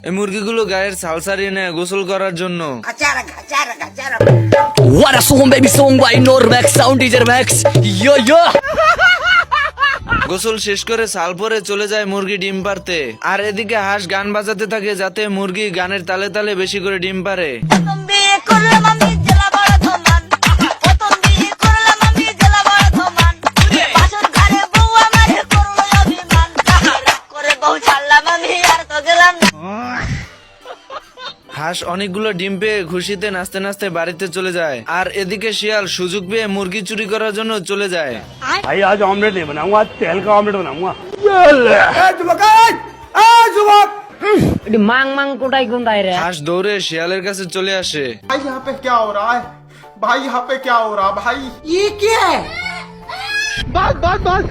এই মুরগিগুলো গায়ের ছাল ছাড়িয়ে নেয় গোসল করার জন্য। What a song baby song by Normax Sound DJ Max. Yo yo. গোসল শেষ করে ছাল পরে চলে যায় মুরগি ডিম পারতে। আর এদিকে হাঁস গান বাজাতে থাকে যাতে মুরগি গানের তালে তালে বেশি করে ডিম পারে। হাঁস অনেকগুলো ডিম পেয়ে খুশিতে নাচতে নাচতে বাড়িতে চলে যায়। আর এদিকে শিয়াল সুযোগ পেয়ে মুরগি চুরি করার জন্য চলে যায়। भाई आज ऑमलेट नहीं बनाऊंगा, आज तेल का ऑमलेट बनाऊंगा। मांग मांग कोटाई गुंडाई रे। হাঁস দৌড়ে শিয়ালের কাছে চলে আসে। भाई यहाँ पे क्या हो रहा है? भाई यहाँ पे क्या हो रहा है भाई? ये क्या है? बस बस बस